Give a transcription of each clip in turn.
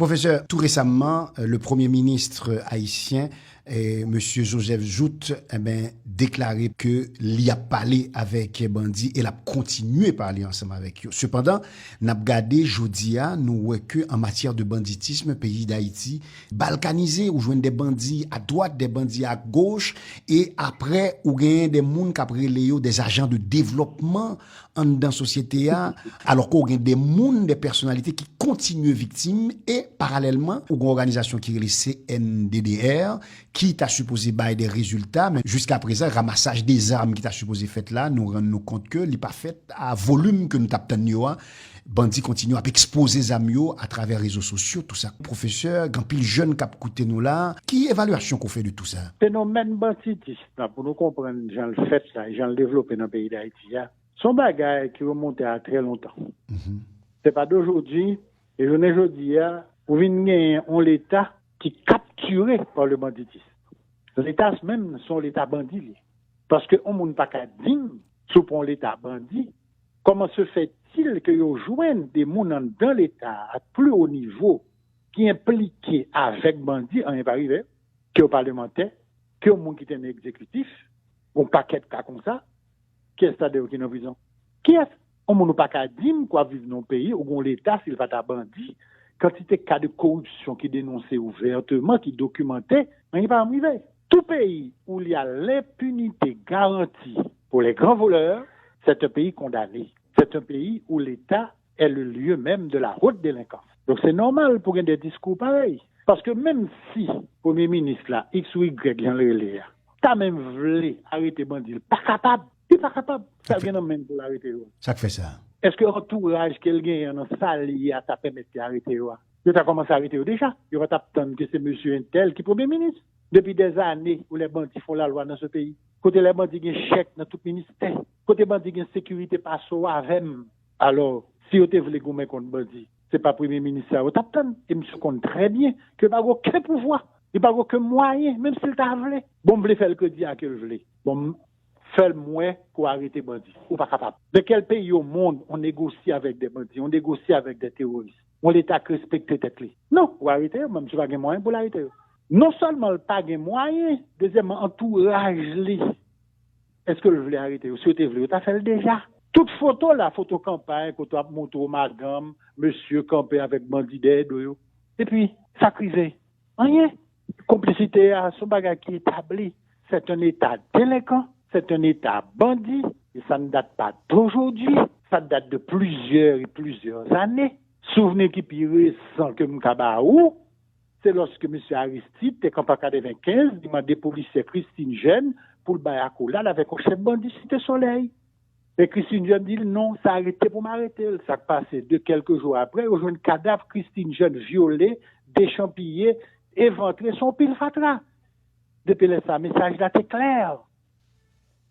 Professeur, tout récemment, le Premier ministre haïtien, M. Joseph Jout, déclaré qu'il a parlé avec bandits et il a continué à parler ensemble avec eux. Cependant, n'a regardé Jodia, nous voyons que en matière de banditisme, pays d'Haïti, balkanisé, où joignent des bandits à droite, des bandits à gauche, et après, où gagne des gens qui après des agents de développement dans la société, alors qu'on a des gens, des personnalités qui continuent victimes, et parallèlement, ou une organisation qui est le CNDDR, qui t'a supposé bailler des résultats, mais jusqu'à présent, ramassage des armes qui t'a supposé fait là, nous rendons compte que n'est pas fait à volume que nous t'attendons. Bandits continuent à exposer les armes à travers les réseaux sociaux, tout ça. Professeur, quand pile jeune qui a écouté nous là, qui évaluation qu'on fait de tout ça? Phénomène banditisme, pour nous comprendre, j'en le fait ça, j'en le développé dans le pays d'Haïti, sont bagailles qui remontent à très longtemps. C'est pas d'aujourd'hui, et je ne dis pas, vous venez on l'État qui est capturé par le banditisme. L'État même sont l'État bandit. Parce que on ne pas qu'à dire, sous pour l'État bandit, comment se fait-il que vous joignent des gens dans l'État à plus haut niveau qui impliqués avec bandits, on n'est pas arrivé, qui est au parlementaire, qui est au monde qui est un exécutif, un paquet de cas comme ça, qui est c'est-à-dire qui est en prison. Qui est on ne pas qu'à dire quoi vivre dans le pays où l'État s'il va ta bandit, quantité de cas de corruption qui dénonçait ouvertement, qui documentait, on n'est pas arrivé. Tout pays où il y a l'impunité garantie pour les grands voleurs, c'est un pays condamné. C'est un pays où l'État est le lieu même de la haute délinquance. Donc c'est normal pour qu'il y ait des discours pareils. Parce que même si le Premier ministre, là, X ou Y, vient le relire, t'as même voulu arrêter bandit, pas capable. Il n'est pas capable. Ça vient même pour l'arrêter. Ça fait ça. Est-ce que l'entourage qu'elle gagne dans sali à ça permet d'arrêter? Il a commencé à arrêter déjà. Il va t'attendre que c'est monsieur Intel qui est Premier ministre. Depuis des années où les bandits font la loi dans ce pays. Côté les bandits ont chèque dans tout ministère. Côté bandits ont sécurité passe avec. Alors, si vous voulez gommer contre bandits, c'est pas Premier ministre, vous t'attendre. Et monsieur compte très bien que pas aucun pouvoir. Il n'y a pas aucun moyen, même s'il t'a voulu. Bon, vous voulez faire le que dit à que vous voulez. Bon, faites moins pour arrêter bandits. Ou pas capable. De quel pays au monde on négocie avec des bandits, on négocie avec des terroristes? On l'État respecte tête. Non, vous arrêtez, même si vous n'avez pas moyen pour l'arrêter. Non seulement le pas de moyens, deuxièmement, entourage li. Est-ce que vous voulez arrêter? Ou si vous voulez, vous avez fait déjà. Toute photo, la photo campagne, quand vous avez montré au madame, monsieur campé avec bandit d'aide, et puis, ça crisé. Rien. Complicité à son bagage qui est établi. C'est un État délinquant, c'est un État bandit, et ça ne date pas d'aujourd'hui, ça date de plusieurs et plusieurs années. Souvenez qui pire sans que Mkabaou, c'est lorsque M. Aristide, était en 1995, il m'a dépolissé Christine Jeune pour le Bayakoula avec un chef bandit Cité Soleil. Et Christine Jeune dit non, ça a arrêté pour m'arrêter. Ça a passé de quelques jours après, on joue un cadavre Christine Jeune violée, déchampillé, éventré son pile fatra. Depuis ça, message là, c'est clair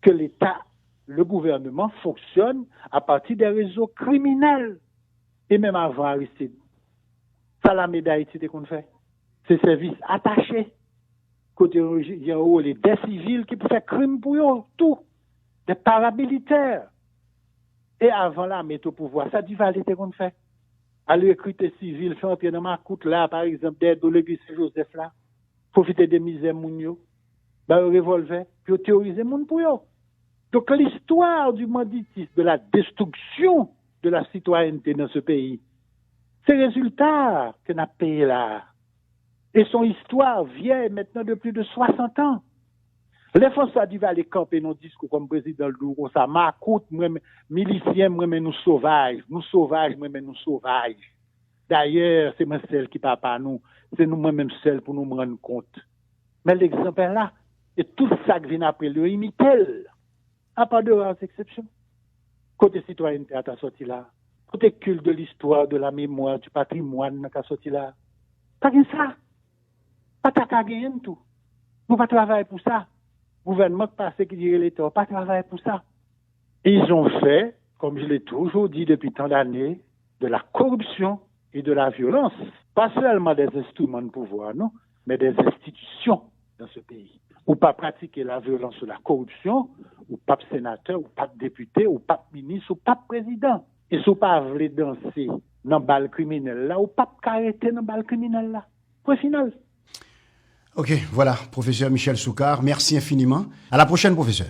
que l'État, le gouvernement fonctionne à partir des réseaux criminels. Et même avant Aristide. Ça, la médaille d'Haïti qu'on fait. C'est services attachés. Côté il y a des civils qui peuvent faire crime pour eux, tout. Des paramilitaires. Et avant la mettre au pouvoir, ça dit validé qu'on fait. Aller recruter civils, faire entrer dans ma coute là, par exemple, d'aide de l'église Joseph là, profiter des misères mounio, un revolver, puis théoriser moun pour eux. Donc l'histoire du banditisme, de la destruction de la citoyenneté dans ce pays, c'est le résultat que n'a payé là. Et son histoire vieille maintenant de plus de 60 ans. Les François Duval aller camper nos discours comme président le Douro, ça m'acoute, moi, miliciens, moi, mais nous sauvages, moi, mais nous sauvages. D'ailleurs, c'est moi seul qui parle pas nous, c'est nous moi-même seuls pour nous rendre compte. Mais l'exemple est là, et tout ça qui vient après le imiter, à part de rares exceptions. Côté citoyenneté, à ta sortie là. Côté culte de l'histoire, de la mémoire, du patrimoine, à ta sortie là. Pas rien ça. Pas ta gagner tout. Nous pas travailler pour ça. Gouvernement passé qui dirait l'État, pas travailler pour ça. Ils ont fait, comme je l'ai toujours dit depuis tant d'années, de la corruption et de la violence. Pas seulement des instruments de pouvoir, non, mais des institutions dans ce pays. Ou pas pratiquer la violence ou la corruption, ou pas sénateur, ou pas député, ou pas ministre, ou pas président. Et si vous pas voulez danser dans le bal criminel là, ou pas arrêter dans le bal criminel là. Point final. Ok, voilà, professeur Michel Soukar, merci infiniment. À la prochaine, professeur.